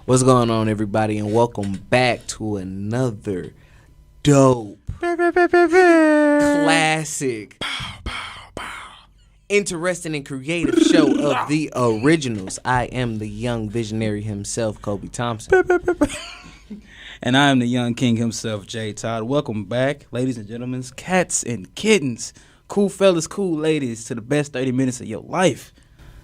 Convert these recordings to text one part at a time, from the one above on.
What's going on, everybody, and welcome back to another dope, classic, interesting and creative show of the Originals. I am the young visionary himself, Kobe Thompson. And I am the young king himself, Jay Todd. Welcome back, ladies and gentlemen, cats and kittens, cool fellas, cool ladies, to the best 30 minutes of your life.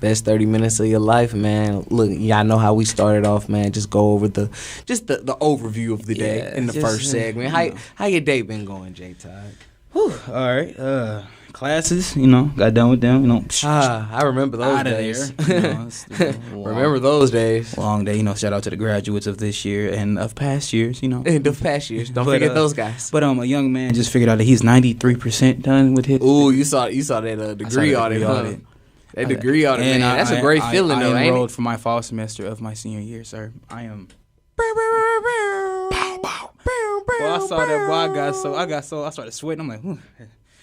Best 30 minutes of your life, man. Look, y'all know how we started off, man. Just go over the overview of the day in the first segment. How your day been going, Jay Todd? Whew, all right. Classes, got done with them, I remember those days. Remember those days. Long day, shout out to the graduates of this year and of past years, And of past years. Don't forget those guys. But a young man just figured out that he's 93% done with his. Ooh, you saw that degree audit, huh? That degree audit, man. That's a great feeling, though, ain't it? I enrolled for my fall semester of my senior year, sir. I am. Well, I saw that. Boy, I started sweating. I'm like,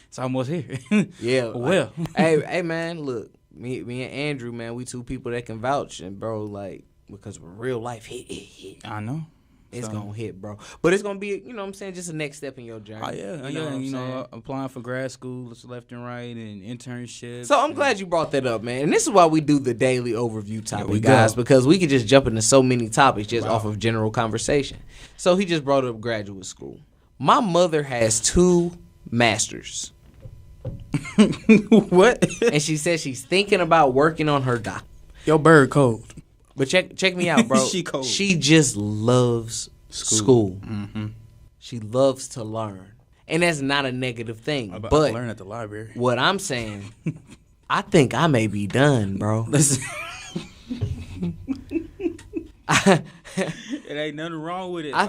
it's almost here. Yeah. Well. hey, man, look, me and Andrew, man, we two people that can vouch, and bro, like, because real life hit. I know. It's going to hit, bro. But it's going to be, just a next step in your journey. Oh, yeah. Applying for grad school left and right and internships. So I'm glad you brought that up, man. And this is why we do the daily overview topic, guys, because we could just jump into so many topics just off of general conversation. So he just brought up graduate school. My mother has 2 masters. What? And she says she's thinking about working on her doctorate. Your bird cold. But check me out, bro. She cold. She just loves school. Mm-hmm. She loves to learn. And that's not a negative thing. I but learn at the library. What I'm saying, I think I may be done, bro. Listen. It ain't nothing wrong with it. I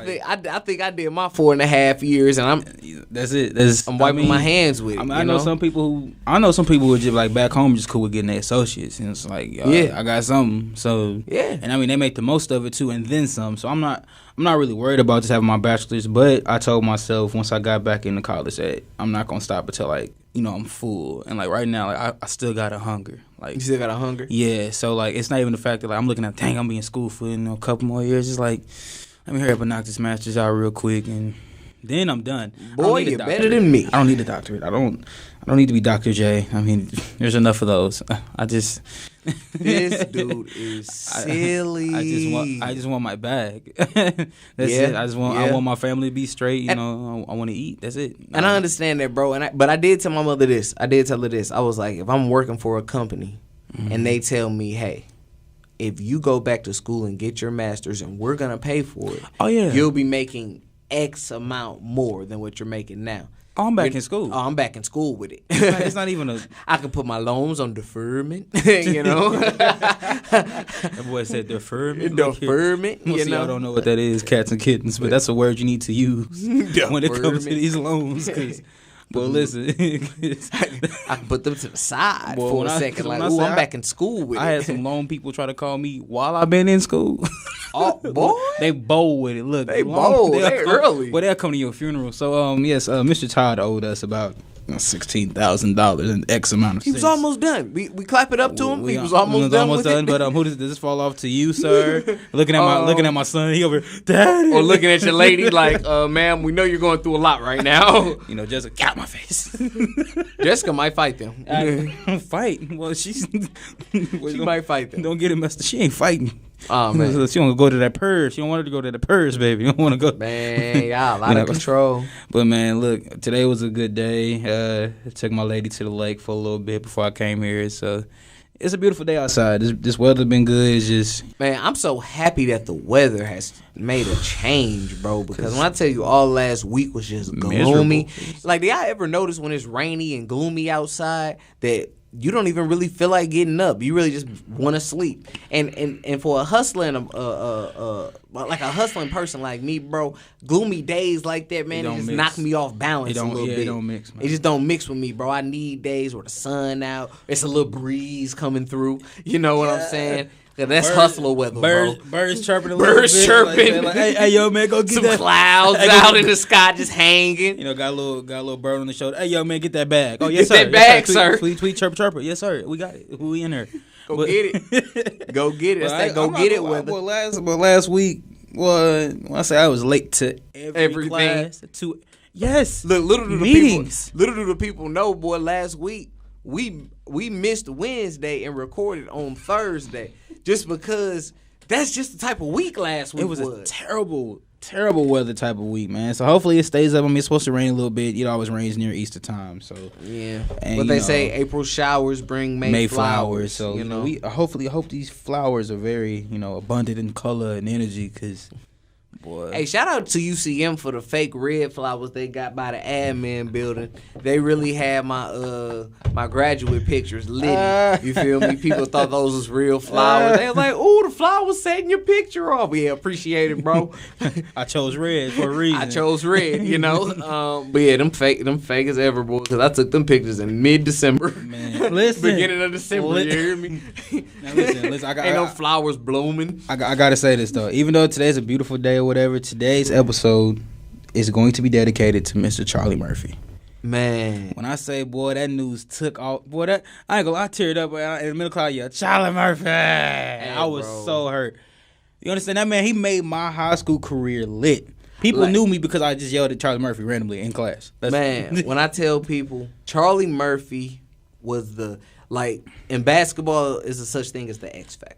think I did my 4.5 years, and that's it. I'm wiping my hands with it. I know some people who just like back home just cool with getting their associates, and it's like, I got something. So and they make the most of it too, and then some. So I'm not really worried about just having my bachelor's, but I told myself once I got back into college that I'm not gonna stop until I'm full, and right now I still got a hunger. You still got a hunger? Yeah, so it's not even the fact that I'm looking at, dang, I'm be in school for a couple more years. It's like, let me hurry up and knock this master's out real quick, and then I'm done. Boy, you're better than me. I don't need a doctorate. I don't need to be Dr. J. I mean, there's enough of those. This dude is silly. I just want my bag. That's it. I want my family to be straight. I want to eat. That's it. And I understand that, bro. But I did tell my mother this. I did tell her this. I was like, if I'm working for a company and they tell me, hey, if you go back to school and get your master's and we're gonna pay for it, you'll be making X amount more than what you're making now. Oh, I'm back in school. Oh, I'm back in school with it. It's not even a. I can put my loans on deferment. That boy said deferment. Deferment. I don't know what that is, cats and kittens, but that's a word you need to use when it comes to these loans. Well, listen, I can put them to the side for a second. I'm back in school with it. I had some loan people try to call me while I've been in school. Oh, boy. They bold with it. Look, they bold. They early. But they'll come to your funeral. So, yes, Mr. Todd owed us about $16,000 and X amount of He was almost done. We clap it up to him. He was almost done. But who does this fall off to you, sir? looking at my son. He over, Daddy. Or looking at your lady like, ma'am, we know you're going through a lot right now. Jessica, get out my face. Jessica might fight them. Fight? Well, she might fight them. Don't get it messed up. She ain't fighting. Oh, man. She don't go to that purse. She don't want her to go to the purse, baby. You don't want to go. Man, y'all out of control. But, man, look, today was a good day. I took my lady to the lake for a little bit before I came here. So, it's a beautiful day outside. This weather's been good. It's just... Man, I'm so happy that the weather has made a change, bro. Because when I tell you all last week was just gloomy. Miserable. Like, did y'all ever notice when it's rainy and gloomy outside that you don't even really feel like getting up? You really just want to sleep. And for a hustling like a hustling person like me, bro, gloomy days like that, man, it just knock me off balance a little bit. It don't mix, man. It just don't mix with me, bro. I need days where the sun out, it's a little breeze coming through. You know what I'm saying? That's hustler weather, bro. Birds chirping a little bit. Birds chirping. Like, hey, yo, man, go get some that. clouds out in the sky just hanging. Got a little bird on the shoulder. Hey, yo, man, get that bag. Oh, yes, sir. Get that bag, sir. Tweet, chirper. Yes, sir. We got it. We in there. Go get it. Go get it. That's that go get it weather. Last week, when I say I was late to every class. Yes. Look, little do the people know, boy, last week we missed Wednesday and recorded on Thursday just because that's just the type of week last week was. It was a terrible weather type of week, man. So hopefully it stays up. I mean, it's supposed to rain a little bit. It always rains near Easter time. So yeah. But they say April showers bring May flowers. So we hopefully hope these flowers are very abundant in color and energy because. Boy. Hey, shout out to UCM for the fake red flowers they got by the admin building. They really had my graduate pictures lit. You feel me? People thought those was real flowers. They was like, "Ooh, the flowers setting your picture off." Yeah, appreciate it, bro. I chose red for a reason. I chose red, but yeah, them fake as ever, boy. Because I took them pictures in mid-December. Man, listen, beginning of December. You hear me? Now listen. Ain't no flowers blooming. I gotta say this though. Even though today's a beautiful day or whatever, today's episode is going to be dedicated to Mr. Charlie Murphy. Man, when I say, boy, that news took off. Boy, that I ain't gonna lie, I teared up in the middle class. Yeah, Charlie Murphy. Hey, I was so hurt. You understand that, man? He made my high school career lit. People knew me because I just yelled at Charlie Murphy randomly in class. When I tell people, Charlie Murphy was in basketball is a such thing as the X factor.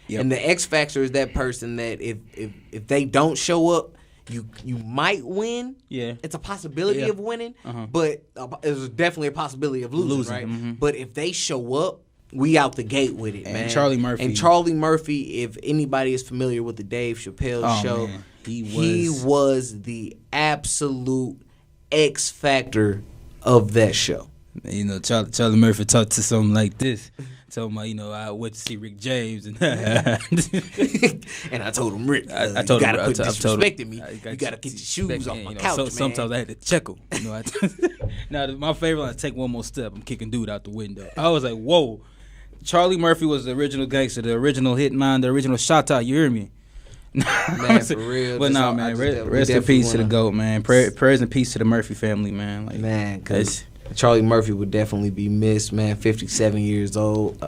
Yep. And the X factor is that person that if they don't show up, you might win. Yeah, it's a possibility of winning, but there's definitely a possibility of losing, right? Mm-hmm. But if they show up, we out the gate with it, man. Charlie Murphy, if anybody is familiar with the Dave Chappelle show, man, he was the absolute X factor of that show. Charlie Murphy talked to something like this. Told him, I went to see Rick James, and and I told him, Rick, I told him, you gotta quit disrespecting me. You gotta get your shoes off my couch, man. Sometimes I had to check him. Now, my favorite line, take one more step, I'm kicking dude out the window. I was like, whoa. Charlie Murphy was the original gangster, the original hitman, the original shot-out, you hear me? Man, for real. But no, man, rest in peace to the GOAT, man. Prayers and peace to the Murphy family, man. Man, because Charlie Murphy would definitely be missed, man. 57 years old,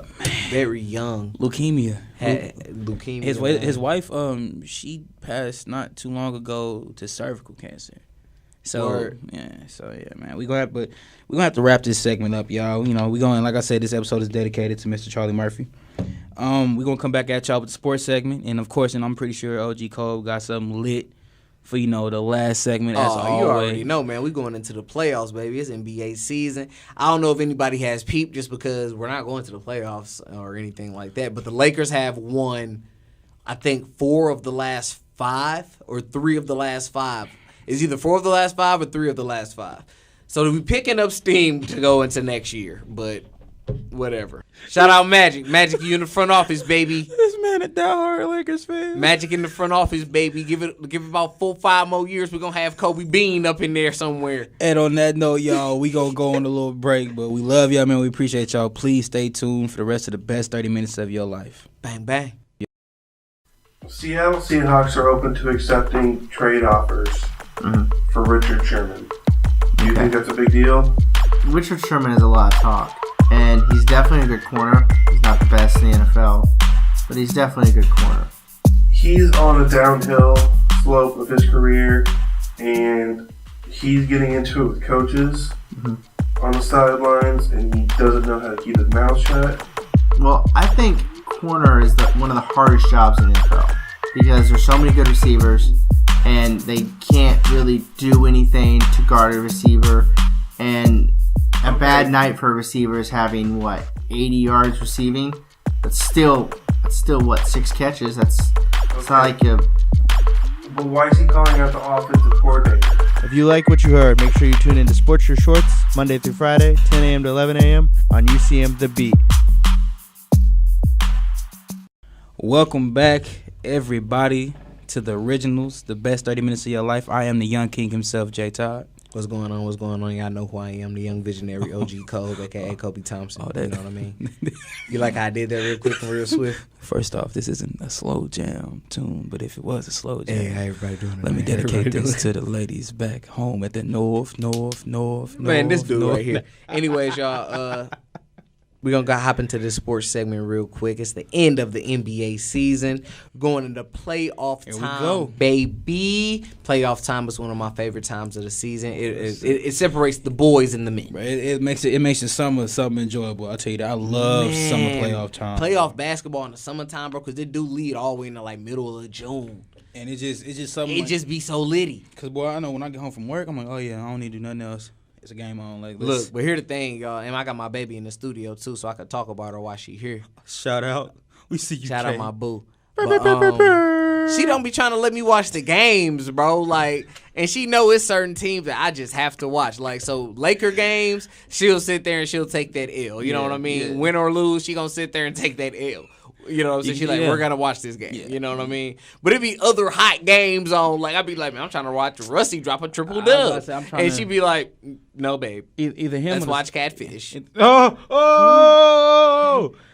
very young. Leukemia. Leukemia. His wife, she passed not too long ago to cervical cancer. So man, we're gonna have to wrap this segment up, y'all. We going, like I said, this episode is dedicated to Mr. Charlie Murphy. We're gonna come back at y'all with the sports segment, and of course, I'm pretty sure OG Cole got something lit for the last segment. As always. You already know, man. We going into the playoffs, baby. It's NBA season. I don't know if anybody has peeped, just because we're not going to the playoffs or anything like that. But the Lakers have won, I think, 4 of the last 5 or 3 of the last 5. It's either 4 of the last 5 or 3 of the last 5. So we're picking up steam to go into next year, but whatever. Shout out Magic. Magic, you in the front office, baby. This man a diehard Lakers fan. Magic in the front office, baby. Give it about 4-5 more years. We're going to have Kobe Bean up in there somewhere. And on that note, y'all, we going to go on a little break, but we love y'all, man. We appreciate y'all. Please stay tuned for the rest of the best 30 minutes of your life. Bang, bang. Seattle Seahawks are open to accepting trade offers for Richard Sherman. Do you think that's a big deal? Richard Sherman is a lot of talk, and he's definitely a good corner. He's not the best in the NFL, but he's definitely a good corner. He's on a downhill slope of his career, and he's getting into it with coaches on the sidelines, and he doesn't know how to keep his mouth shut. Well, I think corner is one of the hardest jobs in the NFL because there's so many good receivers, and they can't really do anything to guard a receiver. And a bad night for a receiver is having 80 yards receiving. That's still 6 catches. That's not like a. But why is he calling out the offensive coordinator? If you like what you heard, make sure you tune in to Sports Your Shorts Monday through Friday, 10 a.m. to 11 a.m. on UCM The Beat. Welcome back, everybody, to the Originals, the best 30 minutes of your life. I am the young king himself, J. Todd. What's going on? Y'all know who I am, the young visionary OG Cole, a.k.a. Kobe Thompson. You know what I mean? You like how I did that real quick and real swift? First off, this isn't a slow jam tune, but if it was a slow jam, hey, how everybody doing it? Let me dedicate this to the ladies back home at the north. Man, this dude right here. Anyways, y'all, We're going to hop into this sports segment real quick. It's the end of the NBA season. Going into playoff time, we go. Baby. Playoff time is one of my favorite times of the season. It separates the boys and the men. It makes the summer something enjoyable. I'll tell you that. I love summer playoff time. Playoff basketball in the summertime, bro, because they do lead all the way into like middle of June. And it's just something. It just be so litty. Because, boy, I know when I get home from work, I'm like, oh, yeah, I don't need to do nothing else. It's a game on. Like, look, but here's the thing, y'all. And I got my baby in the studio, too, so I could talk about her while she here. Shout out. We see you, Shout out my boo. But, she don't be trying to let me watch the games, bro. Like, and she know it's certain teams that I just have to watch. Like, so Laker games, she'll sit there and she'll take that L. You know what I mean? Yeah. Win or lose, she gonna sit there and take that L. You know what I'm saying? She's like, we're going to watch this game. Yeah. You know what I mean? But it'd be other hot games on. Like, I'd be like, man, I'm trying to watch Rusty drop a triple dub. And she'd be like, no, babe. Either him Let's watch Catfish. Oh!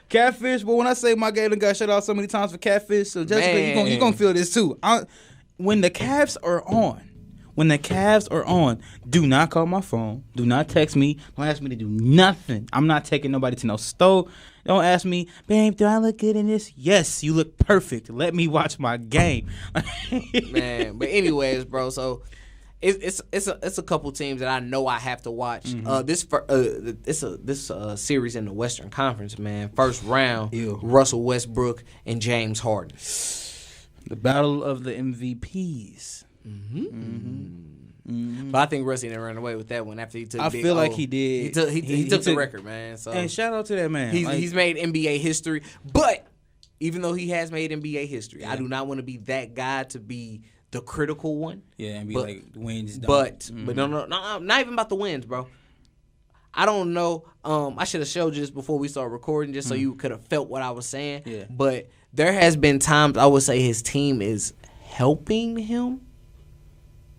Catfish. But when I say my game got shut out so many times for Catfish, so Jessica, you're going to feel this too. When the Cavs are on, do not call my phone. Do not text me. Don't ask me to do nothing. I'm not taking nobody to no store. Don't ask me, babe, do I look good in this? Yes, you look perfect. Let me watch my game. Man, but anyways, bro, so it's a couple teams that I know I have to watch. Mm-hmm. This series in the Western Conference, man. First round, Russell Westbrook and James Harden. The battle of the MVPs. Mm-hmm. Mm-hmm. Mm-hmm. But I think Rusty didn't run away with that one after he took. I feel like he did. He took the record, man. So and shout out to that man. He's made NBA history. But even though he has made NBA history, I do not want to be that guy to be the critical one. Yeah, and be like wins. But no, not even about the wins, bro. I don't know. I should have showed you this before we started recording, just so you could have felt what I was saying. Yeah. But there has been times I would say his team is helping him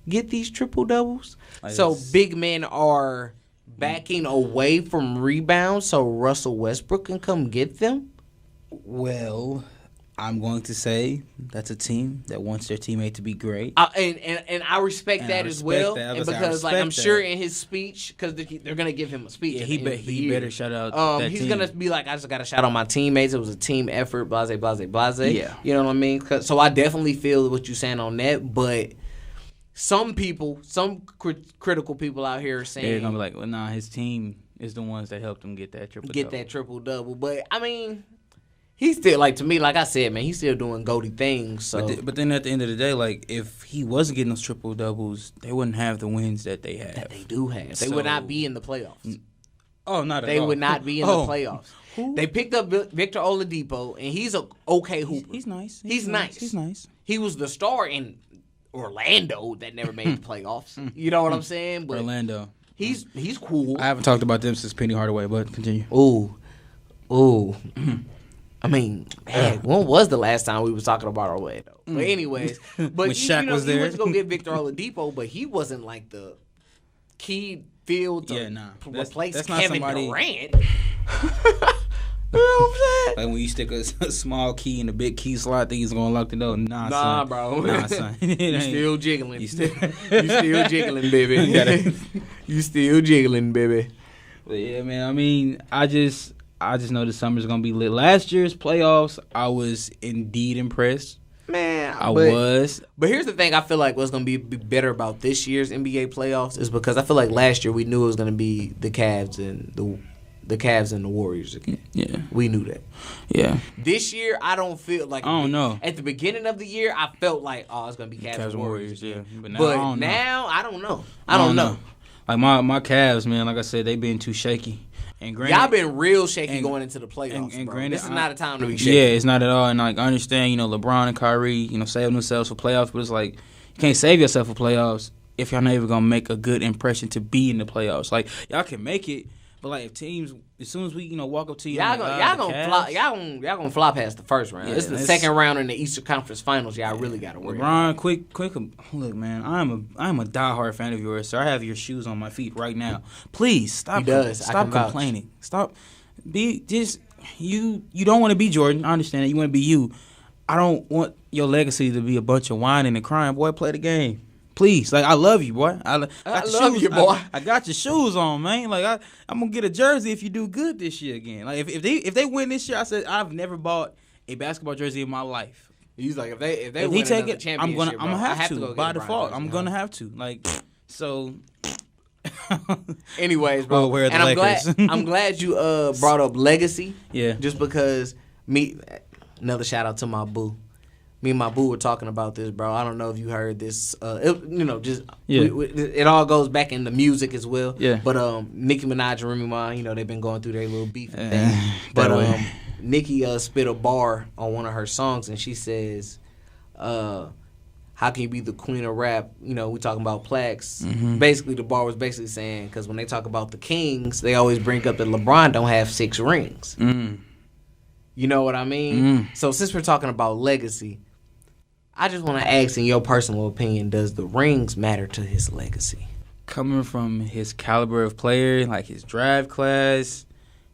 get these triple doubles. So big men are backing away from rebounds so Russell Westbrook can come get them. Well, I'm going to say that's a team that wants their teammate to be great. And I respect that as well. And because I'm sure in his speech, because they're going to give him a speech. Yeah, he better shout out that he's going to be like, I just got to shout out my teammates. It was a team effort, blase, blase, blase. Yeah. You know what I mean? So I definitely feel what you're saying on that, but some critical people out here are saying they're gonna be like, well, nah, his team is the ones that helped him get that triple double. But I mean, he's still to me, like I said, man, he's still doing goaty things. So, but then at the end of the day, like if he wasn't getting those triple doubles, they wouldn't have the wins that they have. That they do have. They would not be in the playoffs. Oh, not at all. They would not be in the playoffs. Who? They picked up Victor Oladipo, and he's a okay hooper. He's nice. He's nice. He was the star in Orlando that never made the playoffs. You know what I'm saying? But Orlando. He's cool. I haven't talked about them since Penny Hardaway, but continue. Ooh. I mean, man, when was the last time we was talking about Orlando? But anyways, when Shaq was there, he went to go get Victor Oladipo, but he wasn't like the key field to replace Kevin Durant. You know what I'm saying? Like when you stick a small key in a big key slot, think he's gonna lock the door. Nah, bro. Nah, son. You still jiggling. You still jiggling, baby. You still jiggling, baby. But yeah, man. I mean, I just know the summer's gonna be lit. Last year's playoffs, I was indeed impressed. Man, I was. But here's the thing: I feel like what's gonna be better about this year's NBA playoffs is because I feel like last year we knew it was gonna be the Cavs and the Warriors again. Yeah. We knew that. Yeah. This year, I don't feel like... I don't know. At the beginning of the year, I felt like, it's going to be Cavs and Warriors. Yeah. But now, I don't know. I don't know. Like, my Cavs, man, like I said, they been too shaky. And granted, y'all been real shaky going into the playoffs, and granted, this is not a time to be shaky. Yeah, it's not at all. And, like, I understand, LeBron and Kyrie, saving themselves for playoffs, but it's like, you can't save yourself for playoffs if y'all not even going to make a good impression to be in the playoffs. Like, y'all can make it. But like if teams, as soon as we walk up to you, y'all gonna fly past the first round. Yeah, it's the second round in the Eastern Conference Finals. Y'all really gotta worry. LeBron, quick, look, man, I'm a diehard fan of yours, so I have your shoes on my feet right now. Please stop complaining. Stop. You don't want to be Jordan. I understand that you want to be you. I don't want your legacy to be a bunch of whining and crying. Boy, play the game. Please, like, I love you, boy. I love you, boy. I got your shoes on, man. Like, I'm gonna get a jersey if you do good this year again. Like, if they win this year, I said I've never bought a basketball jersey in my life. He's like, if they win take it, I'm gonna have to by default. I'm gonna have to. Like, so. Anyways, bro, where are the Lakers? I'm glad you brought up legacy. Yeah. Just because another shout out to my boo. Me and my boo were talking about this, bro. I don't know if you heard this. It all goes back into music as well. Yeah. But Nicki Minaj and Remy Ma, they've been going through their little beef thing. But Nicki spit a bar on one of her songs, and she says, how can you be the queen of rap? We talking about plaques. Mm-hmm. Basically, the bar was basically saying, because when they talk about the kings, they always bring up that LeBron don't have 6 rings. Mm. You know what I mean? Mm. So since we're talking about legacy, I just want to ask, in your personal opinion, does the rings matter to his legacy? Coming from his caliber of player, like his draft class,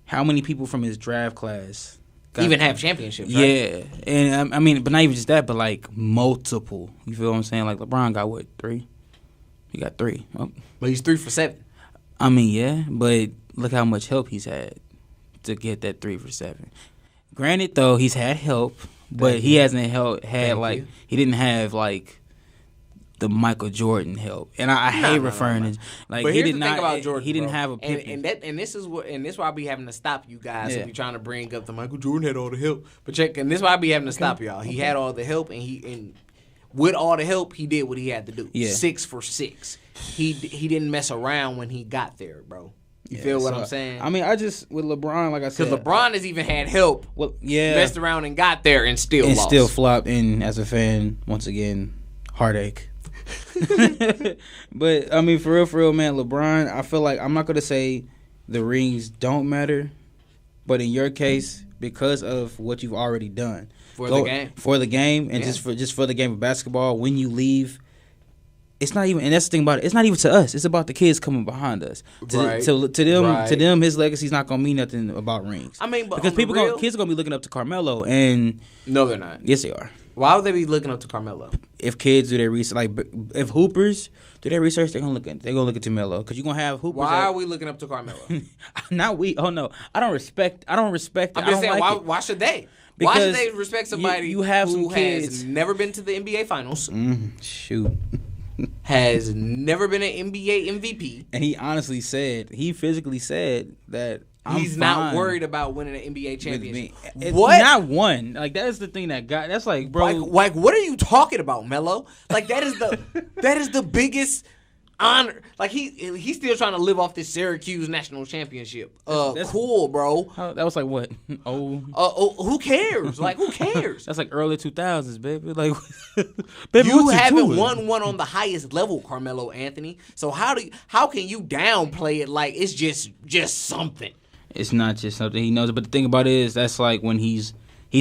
how many people from his draft class even have championships, right? Yeah. And I mean, but not even just that, but like multiple. You feel what I'm saying? Like LeBron got what, 3? He got 3. Oh. But he's 3 for 7. I mean, yeah, but look how much help he's had to get that 3 for 7. Granted, though, he's had help, but he hasn't he didn't have like the Michael Jordan help. And I hate referring to like but he here's did the thing not about Jordan, he didn't bro. have a Pippen. And this is why I be having to stop you guys if you're trying to bring up the Michael Jordan had all the help. But check, and this is why I be having to stop y'all. He had all the help, and with all the help, he did what he had to do. Yeah. 6 for 6. He didn't mess around when he got there, bro. You feel what I'm saying? I mean, I just with LeBron, like I said, because LeBron has even had help. Well, yeah, messed around and got there and still lost. Still flopped. And as a fan, once again, heartache. But I mean, for real, man, LeBron. I feel like I'm not gonna say the rings don't matter, but in your case, because of what you've already done for the game, and just for the game of basketball, when you leave. It's not even, and that's the thing about it. It's not even to us. It's about the kids coming behind us. To them, his legacy's not gonna mean nothing about rings. I mean, but because kids are gonna be looking up to Carmelo, and no, they're not. Yes, they are. Why would they be looking up to Carmelo? If kids do their research, like if hoopers do their research, they're gonna look at Carmelo, because you're gonna have hoopers. Why are we looking up to Carmelo? Not we. Oh no, I don't respect. I'm just saying, why should they? Why should they respect somebody who has never been to the NBA Finals? Shoot. Has never been an NBA MVP. And he physically said that he's not worried about winning an NBA championship. What? Not one. Like, that's the thing that's like, bro. Like, what are you talking about, Melo? Like, that is the biggest honor. Like, he's still trying to live off this Syracuse national championship. That's cool, bro. That was like what? Who cares? Like, who cares? That's like early 2000s, baby. Like, baby, you haven't won one on the highest level, Carmelo Anthony. So how can you downplay it like it's just something? It's not just something he knows. But the thing about it is, that's like when he's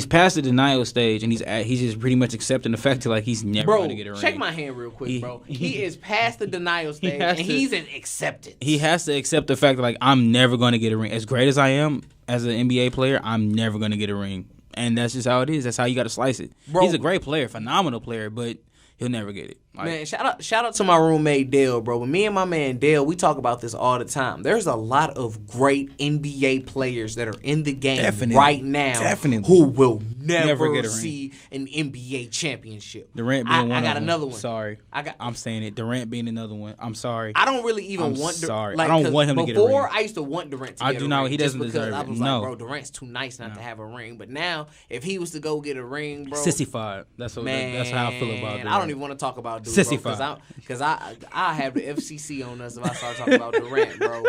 past the denial stage, and he's just pretty much accepting the fact that like he's never going to get a ring. Check my hand real quick, bro. He is past the denial stage, and he's in acceptance. He has to accept the fact that like I'm never going to get a ring. As great as I am as an NBA player, I'm never going to get a ring, and that's just how it is. That's how you got to slice it. Bro, he's a great player, phenomenal player, but he'll never get it. Like, man, shout out to my roommate Dale, bro. When me and my man Dale, we talk about this all the time. There's a lot of great NBA players that are in the game right now who will never see an NBA championship. Durant being one. I got another one. Sorry, I'm saying it. Durant being another one. I'm sorry. I don't really even want. Sorry, like, I don't want him to get a ring. Before I used to want Durant to get a ring. I do not. He doesn't deserve it. I was like, bro, Durant's too nice not to have a ring. But now, if he was to go get a ring, bro, sissified. That's how I feel about Durant. I don't even want to talk about Durant because I have the FCC on us if I start talking about Durant, bro.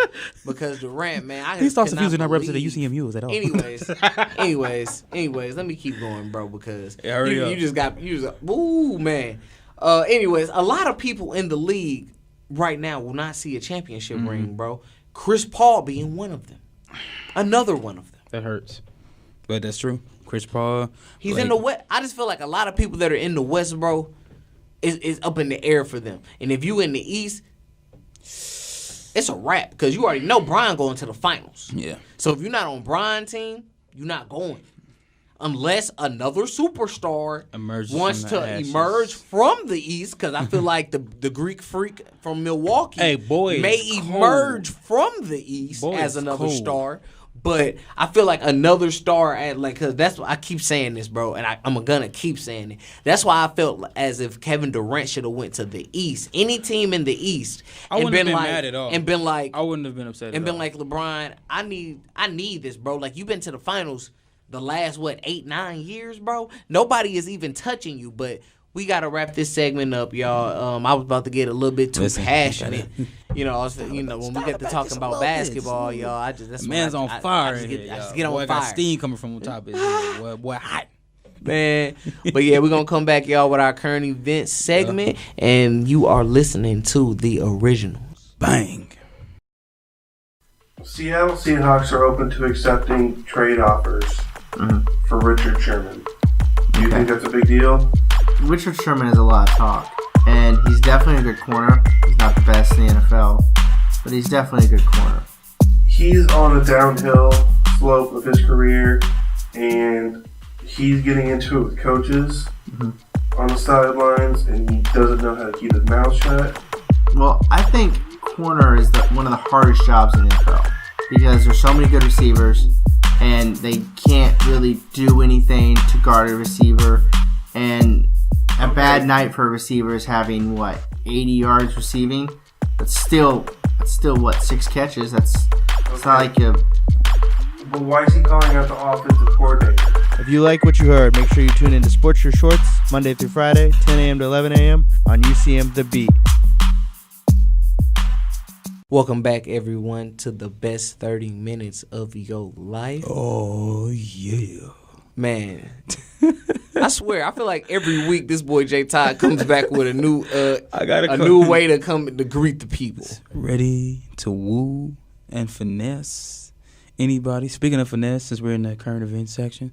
Because Durant, man, he starts refusing to represent the UCMUs at all. Anyways, let me keep going, bro, because you just got ooh, man. Anyways, a lot of people in the league right now will not see a championship ring, bro. Chris Paul being one of them, another one of them. That hurts, but that's true. Chris Paul, he's in the West. I just feel like a lot of people that are in the West, bro, is up in the air for them. And if you in the East, it's a wrap because you already know Bron going to the finals. Yeah. So if you're not on Bron's team, you're not going. unless another superstar Emerges wants from to the ashes. emerge from the East, because I feel like the Greek freak from Milwaukee may emerge from the East as another star. But I feel like another star because that's what I keep saying this, bro, and I'm gonna keep saying it. That's why I felt as if Kevin Durant should have went to the East. Any team in the East, I wouldn't have been mad at all. And been like, I wouldn't have been upset. And been like, LeBron, I need this, bro. Like, you've been to the finals the last 8-9 years, bro. Nobody is even touching you, but. We gotta wrap this segment up, y'all. I was about to get a little bit too passionate, when we get to talking about basketball, y'all. That's man's on fire. I just get on fire. Got steam coming from the top of his head. Boy, hot. Man, but yeah, we're gonna come back, y'all, with our current events segment, and you are listening to the Originals. Bang. Seattle Seahawks are open to accepting trade offers for Richard Sherman. Do you think that's a big deal? Richard Sherman has a lot of talk, and he's definitely a good corner. He's not the best in the NFL, but he's definitely a good corner. He's on a downhill slope of his career, and he's getting into it with coaches on the sidelines, and he doesn't know how to keep his mouth shut. Well, I think corner is one of the hardest jobs in the NFL because there's so many good receivers, and they can't really do anything to guard a receiver, and a bad night for a receiver is having 80 yards receiving. That's still 6 catches. It's not like a. But why is he calling out the offensive coordinator? If you like what you heard, make sure you tune in to Sports Your Shorts Monday through Friday, 10 a.m. to 11 a.m. on UCM The Beat. Welcome back, everyone, to the best 30 minutes of your life. Oh yeah, man. I swear, I feel like every week this boy J Todd comes back with a new new way to come to greet the people. Ready to woo and finesse anybody. Speaking of finesse, since we're in the current events section,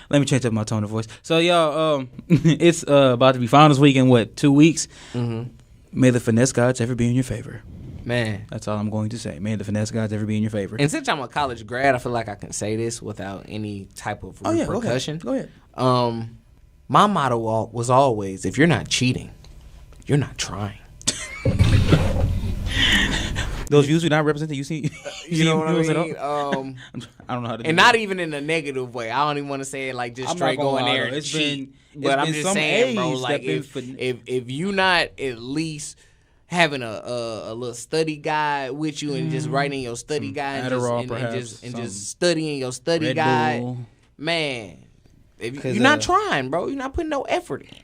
let me change up my tone of voice. So y'all, it's about to be finals week in 2 weeks. Mm-hmm. May the finesse gods ever be in your favor. Man, that's all I'm going to say. May the finesse gods ever be in your favor. And since I'm a college grad, I feel like I can say this without any type of repercussion. Go ahead. My motto was always, if you're not cheating, you're not trying. Those views do not represent the UC. You know what I mean? I don't know how to do and not even in a negative way. I don't even want to say it like just straight going there and cheat. But I'm just saying, bro, like if you not at least having a little study guide with you and just writing your study guide and just studying your study Red guide, Bull. Man, you're not trying, bro. You're not putting no effort in.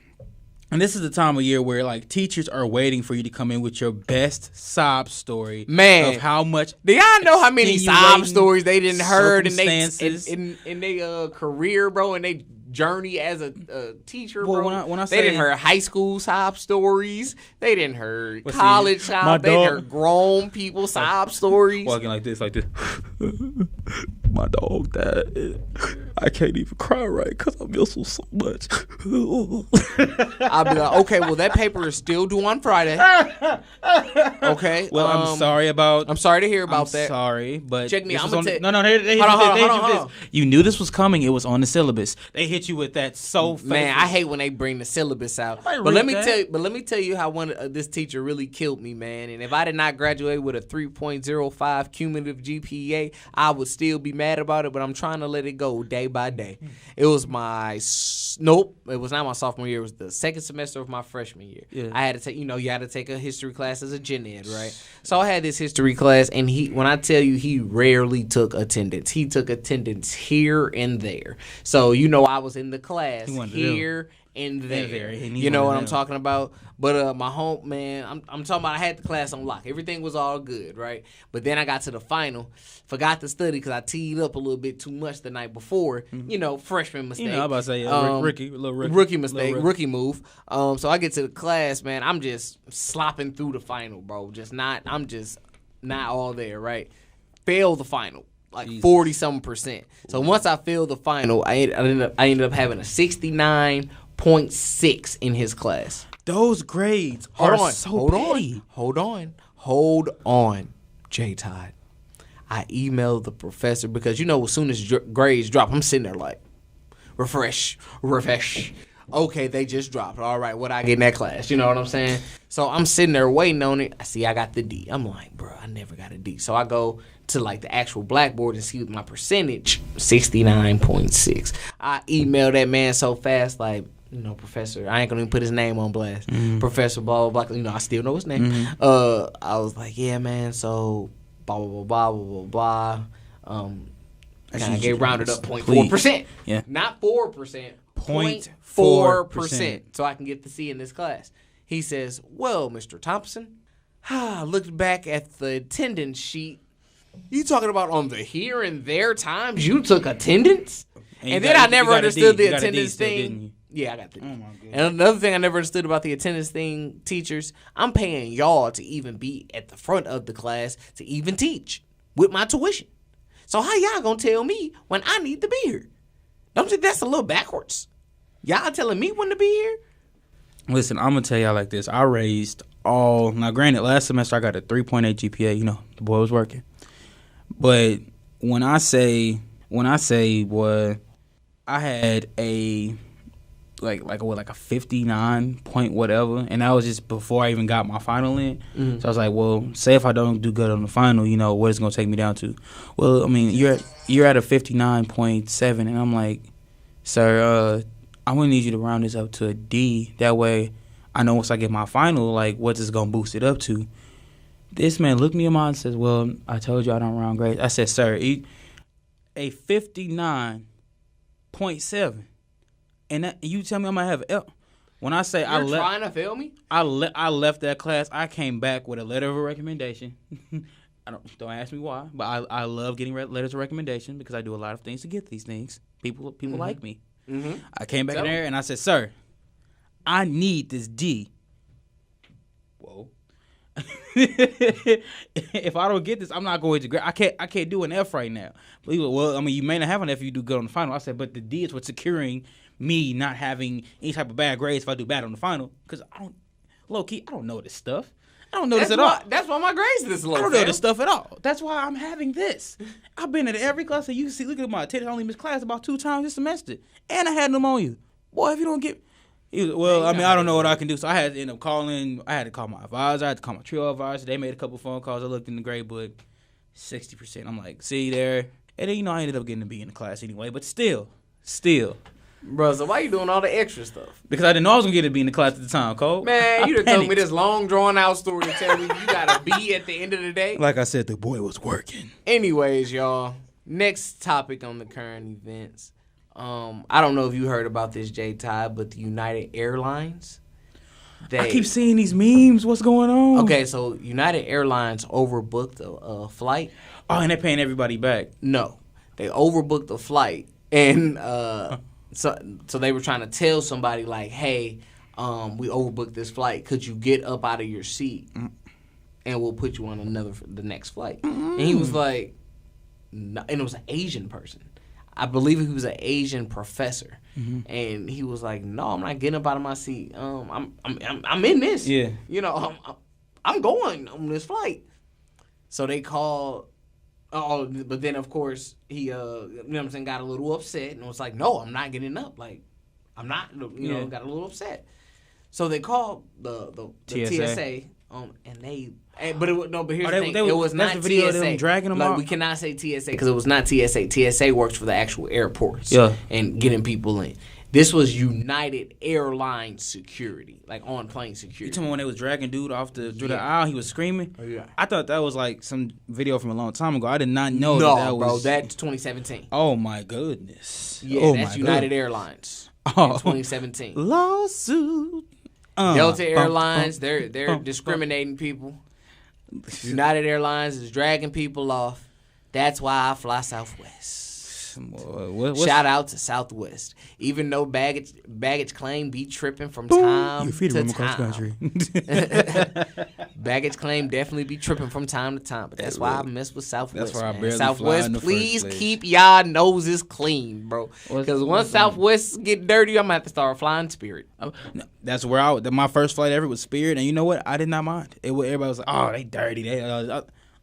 And this is the time of year where teachers are waiting for you to come in with your best sob story, man, of how much. Do y'all know how many sob stories they didn't heard in their career, bro, and they journey as a teacher, bro? When I say, they didn't heard high school sob stories. They didn't heard college sob. They heard grown people sob stories. Walking like this. My dog died. I can't even cry right because I miss him so much. I'll be like, okay, well, that paper is still due on Friday. Okay. Well, I'm sorry to hear about that. Sorry, but check me. I'm hold on. You knew this was coming. It was on the syllabus. They hit you with that so fast. Man, I hate when they bring the syllabus out. But let me tell you how this teacher really killed me, man. And if I did not graduate with a 3.05 cumulative GPA, I would still be mad about it. But I'm trying to let it go day by day. It was it was not my sophomore year. It was the second semester of my freshman year. Yeah. I had to take, you had to take a history class as a gen ed, right? So I had this history class, and when I tell you, he rarely took attendance. He took attendance here and there. So I was in the class here and there. You know what I'm talking about? But my home, man, I'm talking about I had the class on lock. Everything was all good, right? But then I got to the final, forgot to study because I teed up a little bit too much the night before. Mm-hmm. Freshman mistake. I'm about to say rookie mistake, rookie move. So I get to the class, man. I'm just slopping through the final, bro. I'm just not all there, right? Fail the final. 40-something%. So once I failed the final, I ended up having a 69.6 in his class. Those grades are so petty. Hold on, J Todd. I emailed the professor because as soon as grades drop, I'm sitting there like, refresh. Okay, they just dropped. All right, what I get in that class? You know what I'm saying? So I'm sitting there waiting on it. I see I got the D. I'm like, bro, I never got a D. So I go to like the actual blackboard and see my percentage, 69.6. I emailed that man so fast, like, professor, I ain't gonna even put his name on blast. Professor blah blah blah. I still know his name. I was like, yeah, man. So blah blah blah blah blah blah. I get rounded up 0.4%. Yeah, not 4%. 0.4%. So I can get the C in this class. He says, well, Mr. Thompson, I looked back at the attendance sheet. You talking about on the here and there times you took attendance? And then I never understood the attendance thing. Yeah, I got the D. Oh my God. And another thing I never understood about the attendance thing, teachers, I'm paying y'all to even be at the front of the class to even teach with my tuition. So how y'all gonna tell me when I need to be here? Don't you think that's a little backwards? Y'all telling me when to be here? Listen, I'm going to tell y'all like this. I raised all... Now, granted, last semester I got a 3.8 GPA. The boy was working. But when I say, boy, I had a... Like a 59 point whatever, and that was just before I even got my final in. So I was like, well, say if I don't do good on the final, what is it gonna take me down to? Well, I mean, you're at a 59.7, and I'm like, sir, I'm gonna need you to round this up to a D. That way, I know once I get my final, like what this gonna boost it up to. This man looked me in my eye and says, well, I told you I don't round grades. I said, sir, a 59.7. And you tell me I'm gonna have an L. When I say You're trying to fail me? I left that class. I came back with a letter of recommendation. Don't ask me why, but I love getting letters of recommendation because I do a lot of things to get these things. People like me. I came back in there and I said, sir, I need this D. Whoa. If I don't get this, I'm not going to grade. I can't do an F right now. But he was, well, I mean, you may not have an F if you do good on the final. I said, but the D is what's securing me not having any type of bad grades if I do bad on the final. Because I don't know this stuff. I don't know this at all. That's why my grades are this low. I don't know this stuff at all. That's why I'm having this. I've been at every class that you see. Look at my attendance. I only missed class about 2 times this semester. And I had them on you. Boy, if you don't get... Well, I mean, I don't know what I can do. So I had to end up calling. I had to call my advisor. I had to call my trio advisor. They made a couple phone calls. I looked in the grade book. 60%. I'm like, see there. And then, I ended up getting to be in the class anyway. But still. Bro, so why you doing all the extra stuff? Because I didn't know I was going to get to be in the class at the time, Cole. Man, you done told me this long, drawn-out story to tell me you got to be at the end of the day. Like I said, the boy was working. Anyways, y'all, next topic on the current events. I don't know if you heard about this, J-Ty, but the United Airlines. I keep seeing these memes. What's going on? Okay, so United Airlines overbooked a flight. Oh, and they're paying everybody back. No, they overbooked a flight, and so they were trying to tell somebody like, "Hey, we overbooked this flight. Could you get up out of your seat, and we'll put you on the next flight?" And he was like, no, and it was an Asian person. I believe he was an Asian professor, and he was like, "No, I'm not getting up out of my seat. I'm in this. Yeah, I'm going on this flight." So they called. Oh, but then of course he, got a little upset and was like, "No, I'm not getting up. Like, I'm not. Got a little upset." So they called the TSA. And they, but here's the thing. It was not the video TSA. Of them dragging them out? We cannot say TSA because it was not TSA. TSA works for the actual airports and getting people in. This was United Airlines security, like on plane security. You told me when they was dragging dude off through the aisle, he was screaming? Oh, yeah. I thought that was like some video from a long time ago. I did not know that was... No, bro, that's 2017. Oh, my goodness. Yeah, that's United Airlines in 2017. Lawsuit. Delta Airlines, they're discriminating people. United Airlines is dragging people off. That's why I fly Southwest. Shout out to Southwest. Even though baggage claim be tripping from time to time. Baggage claim definitely be tripping from time to time. But that's why I mess with Southwest. That's why I barely Southwest, fly in the please first place. keep y'all noses clean, bro. Because once Southwest get dirty, I'm gonna have to start flying Spirit. That's where my first flight ever was Spirit, and you know what? I did not mind. Everybody was like, "Oh, they dirty."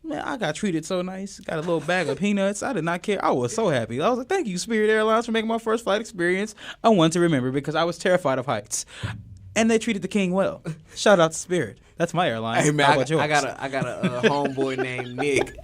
Man, I got treated so nice. Got a little bag of peanuts. I did not care. I was so happy. I was like, thank you, Spirit Airlines, for making my first flight experience a one to remember because I was terrified of heights. And they treated the king well. Shout out to Spirit. That's my airline. Hey, man, I got a homeboy named Nick.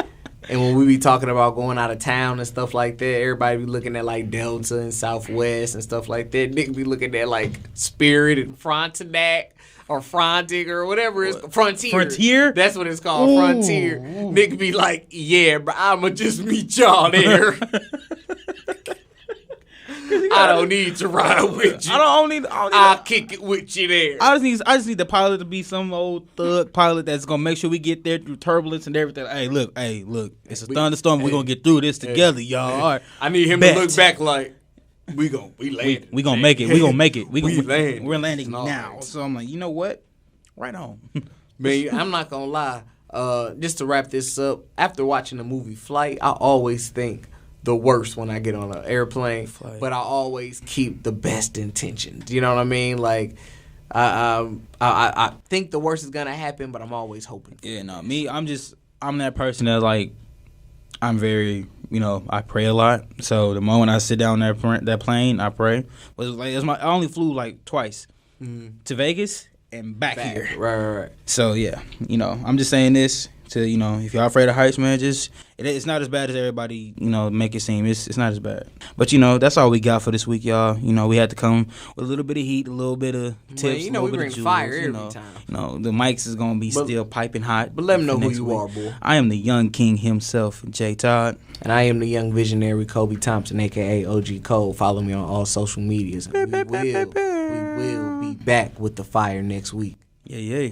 And when we be talking about going out of town and stuff like that, everybody be looking at like Delta and Southwest and stuff like that. Nick be looking at like Spirit and Frontenac. Or Frontig or whatever it's Frontier. Frontier? That's what it's called, Frontier. Nick be like, yeah, bro, I'ma just meet y'all there. I don't need to ride with you. I'll kick it with you there. I just need the pilot to be some old thug pilot that's gonna make sure we get there through turbulence and everything. Hey, look, it's a thunderstorm. We're gonna get through this together, y'all. All right. I need him to look back like, we landing. We gonna make it. We gonna make it. Landing. We're landing now. So I'm like, you know what? Right on. Man, I'm not gonna lie. Just to wrap this up, after watching the movie Flight, I always think the worst when I get on an airplane, but I always keep the best intentions. You know what I mean? Like, I think the worst is gonna happen, but I'm always hoping. Yeah, no, I'm that person that like, I'm very, I pray a lot. So the moment I sit down that plane, I pray. But I only flew like twice to Vegas and back here. Right. So yeah, I'm just saying this to if y'all afraid of heights, man, it's not as bad as everybody make it seem. It's not as bad. But that's all we got for this week, y'all. We had to come with a little bit of heat, a little bit of tips, we bring fire every time. The mics is gonna be still piping hot. But let them know who you are, boy. I am the young king himself, Jay Todd. And I am the young visionary Kobe Thompson, a.k.a. OG Cole. Follow me on all social medias. We will be back with the fire next week. Yeah.